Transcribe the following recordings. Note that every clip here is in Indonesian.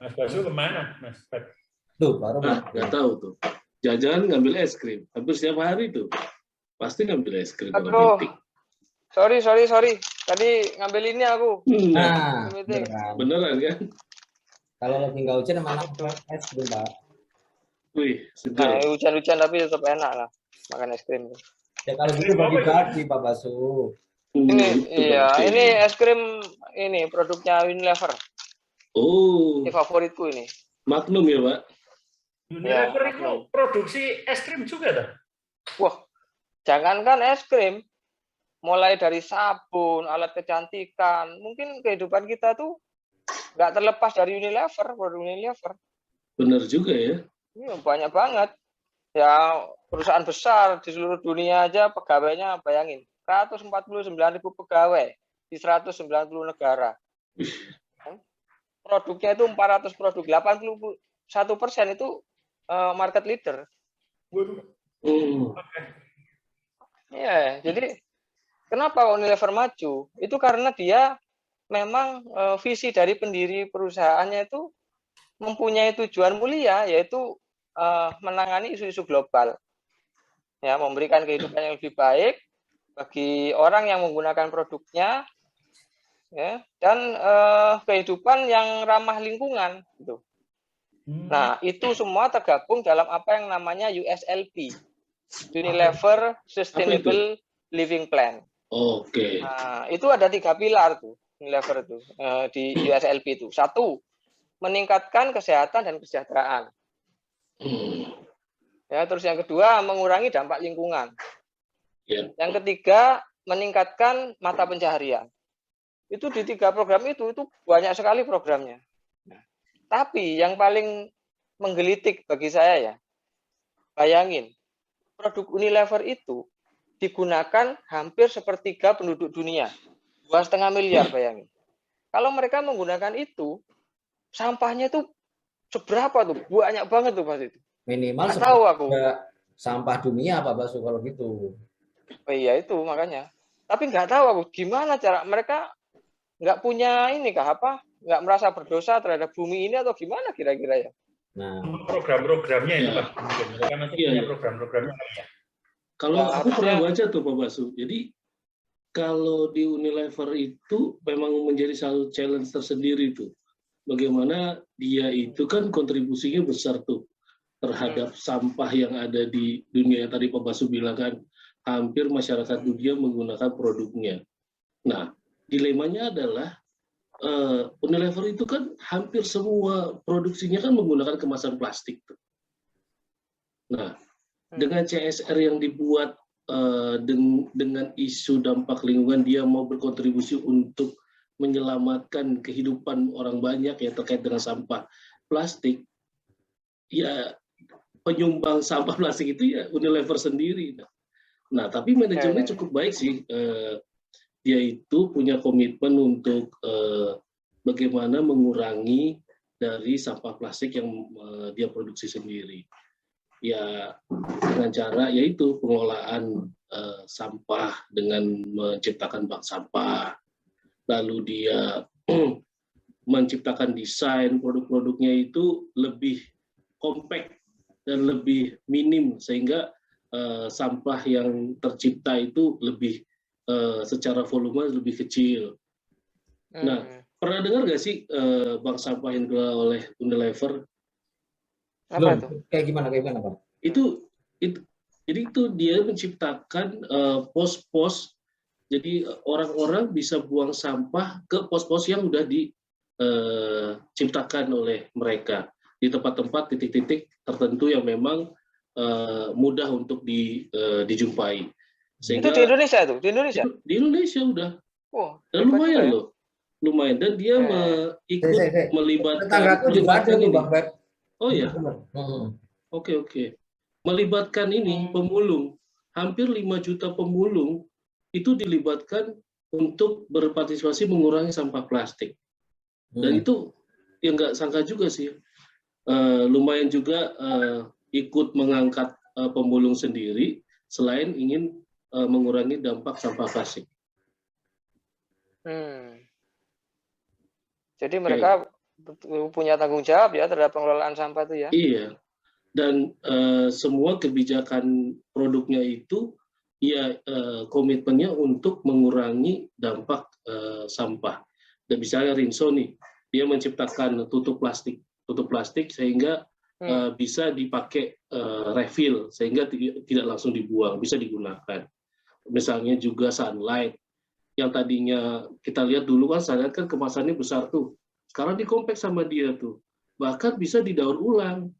Mas Basu kemana, Mas? Tuh, baru nggak tahu tuh. Jajan ngambil es krim. Hampir setiap hari tuh. Pasti ngambil es krim kalau meeting. Sorry. Tadi ngambil ini aku. Nah, meeting. Beneran kan? kalau lagi nggak hujan mana es krim, Pak? Wih, segar. Nah, hujan-hujan tapi tetap enak lah makan es krim. Ya kalau gitu bagi-bagi, Pak Basu. Ini es krim ini produknya Unilever. Oh. Ini favoritku ini. Magnum ya, Pak? Unilever itu produksi es krim juga, dah? Wah, jangankan es krim, mulai dari sabun, alat kecantikan, mungkin kehidupan kita tuh nggak terlepas dari Unilever, produk Unilever. Bener juga ya. Ini banyak banget. Ya, perusahaan besar di seluruh dunia aja pegawainya bayangin, 149.000 pegawai di 190 negara. Produknya itu 400 produk, 81% itu market leader. Ya, jadi kenapa Unilever maju? Itu karena dia memang visi dari pendiri perusahaannya itu mempunyai tujuan mulia, yaitu menangani isu-isu global, ya, memberikan kehidupan yang lebih baik bagi orang yang menggunakan produknya, ya, dan kehidupan yang ramah lingkungan, gitu. Nah, itu semua tergabung dalam apa yang namanya USLP, Unilever Sustainable Living Plan. Oke. Nah, itu ada 3 pilar tuh Unilever itu di USLP itu. 1, meningkatkan kesehatan dan kesejahteraan. Ya, terus yang kedua, mengurangi dampak lingkungan. Yang ketiga, meningkatkan mata pencaharian. Itu di 3 program itu banyak sekali programnya. Tapi yang paling menggelitik bagi saya ya, bayangin, produk Unilever itu digunakan hampir sepertiga penduduk dunia, 2,5 miliar, bayangin. Kalau mereka menggunakan itu, sampahnya itu seberapa tuh? Banyak banget tuh, Mas itu. Minimal tahu aku. Sampah dunia, Pak Basu, kalau gitu. Oh iya, itu makanya. Tapi nggak tahu aku gimana cara mereka nggak punya ini kah apa? Nggak merasa berdosa terhadap bumi ini atau gimana kira-kira ya? Nah, program-programnya itu Pak. Mereka nanti punya program-programnya. Kalau aku pernah baca tuh Pak Basu. Jadi kalau di Unilever itu memang menjadi satu challenge tersendiri tuh. Bagaimana dia itu kan kontribusinya besar tuh terhadap sampah yang ada di dunia yang tadi Pak Basu bilang kan hampir masyarakat dunia menggunakan produknya. Nah, dilemanya adalah Unilever itu kan hampir semua produksinya kan menggunakan kemasan plastik tuh. Nah, dengan CSR yang dibuat dengan isu dampak lingkungan, dia mau berkontribusi untuk menyelamatkan kehidupan orang banyak ya terkait dengan sampah plastik. Ya, penyumbang sampah plastik itu ya Unilever sendiri. Nah, tapi manajemennya cukup baik sih. Dia itu punya komitmen untuk bagaimana mengurangi dari sampah plastik yang dia produksi sendiri. Ya, dengan cara yaitu pengelolaan sampah dengan menciptakan bank sampah. Lalu dia menciptakan desain produk-produknya itu lebih compact dan lebih minim sehingga sampah yang tercipta itu lebih secara volume lebih kecil. Nah, pernah dengar nggak sih bank sampah yang dikelola oleh Unilever? Apa itu? Kayak gimana Pak? Itu jadi itu dia menciptakan pos-pos. Jadi orang-orang bisa buang sampah ke pos-pos yang udah diciptakan oleh mereka di tempat-tempat titik-titik tertentu yang memang mudah untuk dijumpai. Sehingga itu di Indonesia tuh, di Indonesia. Di Indonesia udah. Wah, Dan lumayan ya? loh. Lumayan, dan dia ikut melibatkan tetanggaku juga ada tuh Bang Feb. Oh ya. Oke. Melibatkan ini pemulung. Hampir 5 juta pemulung itu dilibatkan untuk berpartisipasi mengurangi sampah plastik. Dan itu yang nggak sangka juga sih. Lumayan juga ikut mengangkat pemulung sendiri selain ingin mengurangi dampak sampah plastik. Jadi mereka punya tanggung jawab ya terhadap pengelolaan sampah itu ya. Iya. Dan semua kebijakan produknya itu ya komitmennya untuk mengurangi dampak sampah. Dan misalnya Rinso nih, dia menciptakan tutup plastik sehingga bisa dipakai refill sehingga tidak langsung dibuang, bisa digunakan. Misalnya juga Sunlight yang tadinya kita lihat dulu kan Sunlight kan kemasannya besar tuh, sekarang dikompek sama dia tuh, bahkan bisa didaur ulang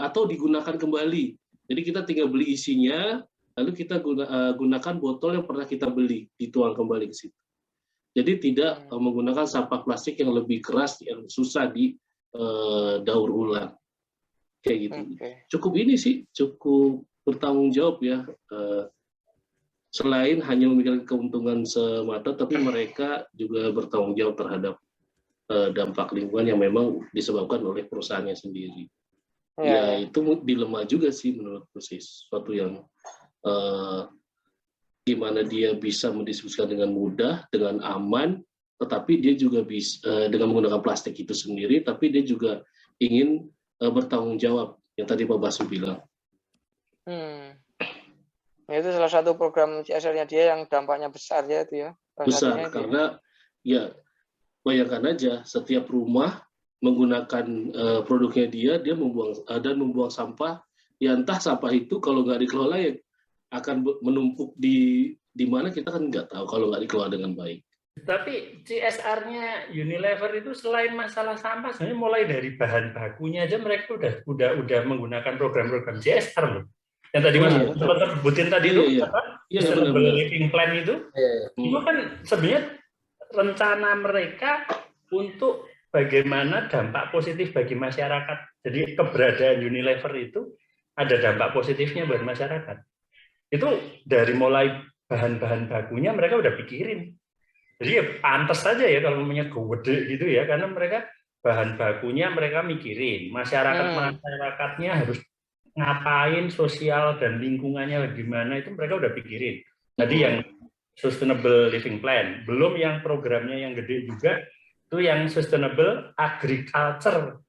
atau digunakan kembali. Jadi kita tinggal beli isinya, lalu kita gunakan botol yang pernah kita beli, dituang kembali ke situ. Jadi tidak menggunakan sampah plastik yang lebih keras, yang susah didaur ulang. Kayak gitu. Cukup ini sih, cukup bertanggung jawab ya. Selain hanya memikirkan keuntungan semata, tapi mereka juga bertanggung jawab terhadap dampak lingkungan yang memang disebabkan oleh perusahaannya sendiri. Ya itu dilema juga sih menurutku sih, sesuatu yang gimana dia bisa mendistribusikan dengan mudah, dengan aman, tetapi dia juga bisa dengan menggunakan plastik itu sendiri, tapi dia juga ingin bertanggung jawab yang tadi Pak Basu bilang. Itu salah satu program CSR-nya dia yang dampaknya besar ya itu ya. Besar karena ya bayangkan aja setiap rumah menggunakan produknya dia membuang sampah, ya entah sampah itu kalau nggak dikelola ya akan menumpuk di mana kita kan nggak tahu kalau nggak dikelola dengan baik. Tapi CSR-nya Unilever itu selain masalah sampah, sebenarnya mulai dari bahan bakunya aja mereka udah menggunakan program-program CSR loh. Yang tadi Mas sempat sebutin tadi itu Sustainable Living Plan itu kan sebenarnya rencana mereka untuk bagaimana dampak positif bagi masyarakat. Jadi keberadaan Unilever itu ada dampak positifnya buat masyarakat. Itu dari mulai bahan-bahan bakunya mereka udah pikirin. Jadi ya pantas saja ya kalau namanya gede gitu ya, karena mereka bahan bakunya mereka mikirin, masyarakatnya harus ngapain, sosial dan lingkungannya gimana, itu mereka udah pikirin. Tadi yang Sustainable Living Plan, belum yang programnya yang gede juga, itu yang Sustainable Agriculture.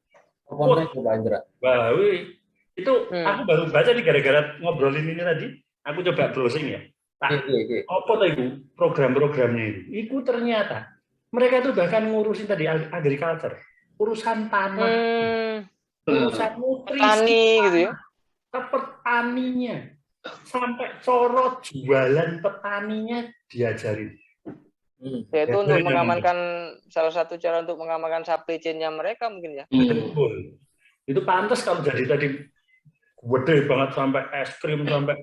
Itu aku baru baca nih gara-gara ngobrolin ini tadi, aku coba browsing ya. Apa itu program-programnya itu ternyata mereka itu bahkan ngurusin tadi agriculture, urusan tanah, urusan nutrisi gitu ya, petaninya, sampai coro jualan petaninya diajarin. Yaitu untuk mengamankan, salah satu cara untuk mengamankan supply chain-nya mereka mungkin ya. Betul. Itu pantas kalau jadi tadi gede banget sampai es krim, sampai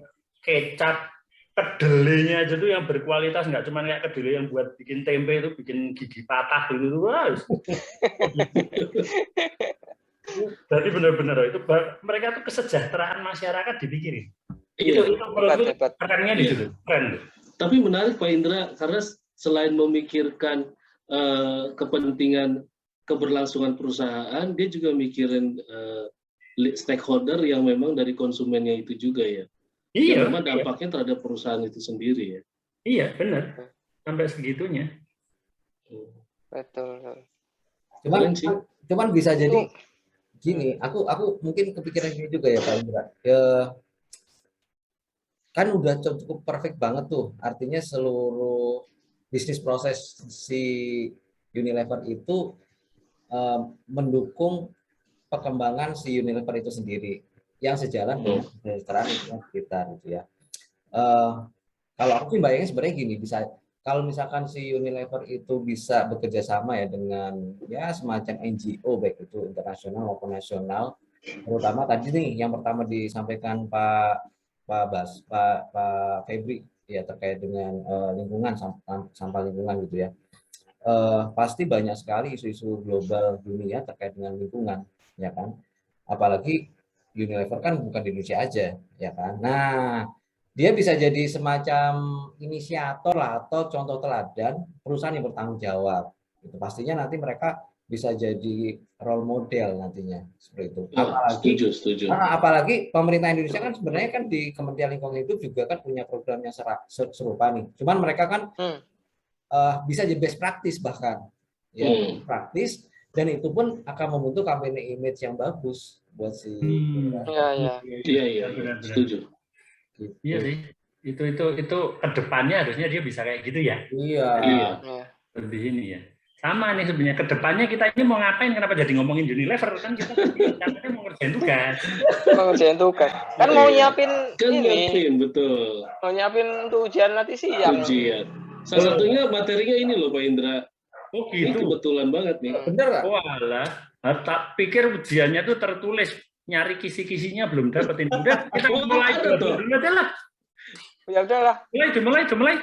kecap, kedelainya aja tuh yang berkualitas, nggak cuma kayak kedelai yang buat bikin tempe itu bikin gigi patah gitu. Jadi benar-benar itu mereka tuh kesejahteraan masyarakat dipikirin. Itu menurutku perannya di situ. Keren. Tapi menarik Pak Indra, karena selain memikirkan kepentingan keberlangsungan perusahaan, dia juga mikirin stakeholder yang memang dari konsumennya itu juga ya. Iya. Memang dampaknya terhadap perusahaan itu sendiri ya. Iya benar. Sampai segitunya. Betul. Cuman bisa jadi gini. Aku mungkin kepikiran gini juga ya Pak Indra. Kan udah cukup perfect banget tuh. Artinya seluruh bisnis proses si Unilever itu mendukung perkembangan si Unilever itu sendiri yang sejalan dengan kesejahteraan lingkungan sekitar gitu ya. Kalau aku sih bayangin sebenarnya gini, kalau misalkan si Unilever itu bisa bekerja sama ya dengan ya semacam NGO baik itu internasional maupun nasional, terutama tadi nih yang pertama disampaikan Pak Febri ya terkait dengan lingkungan sampah lingkungan gitu ya. Pasti banyak sekali isu-isu global dunia terkait dengan lingkungan ya kan. Apalagi Unilever kan bukan di Indonesia aja ya kan. Nah, dia bisa jadi semacam inisiator lah atau contoh teladan perusahaan yang bertanggung jawab. Itu pastinya nanti mereka bisa jadi role model nantinya seperti itu. Setuju. Apalagi pemerintah Indonesia kan sebenarnya kan di Kementerian Lingkungan Hidup juga kan punya program yang serupa nih. Cuman mereka kan bisa jadi best practice bahkan ya praktis, dan itu pun akan membentuk kampanye image yang bagus buat si Iya, setuju. gitu. Iya sih, itu kedepannya harusnya dia bisa kayak gitu ya. Iya. Lebih ini ya. Sama nih sebenarnya kedepannya kita ini mau ngapain? Kenapa jadi ngomongin Unilever kan kita katanya mau ngerjain tugas. Mau ngerjain tugas. Kan mau nyiapin Betul. Mau nyiapin untuk ujian nanti siang. Ujian. Salah satunya materinya ini loh Pak Indra. Oh Ini gitu. kebetulan banget nih. Bener nggak? Walah, tak pikir ujiannya tuh tertulis, nyari kisi-kisinya belum dapetin. Udah, kita mulai dulu aja lah. Ya udahlah. Mulai.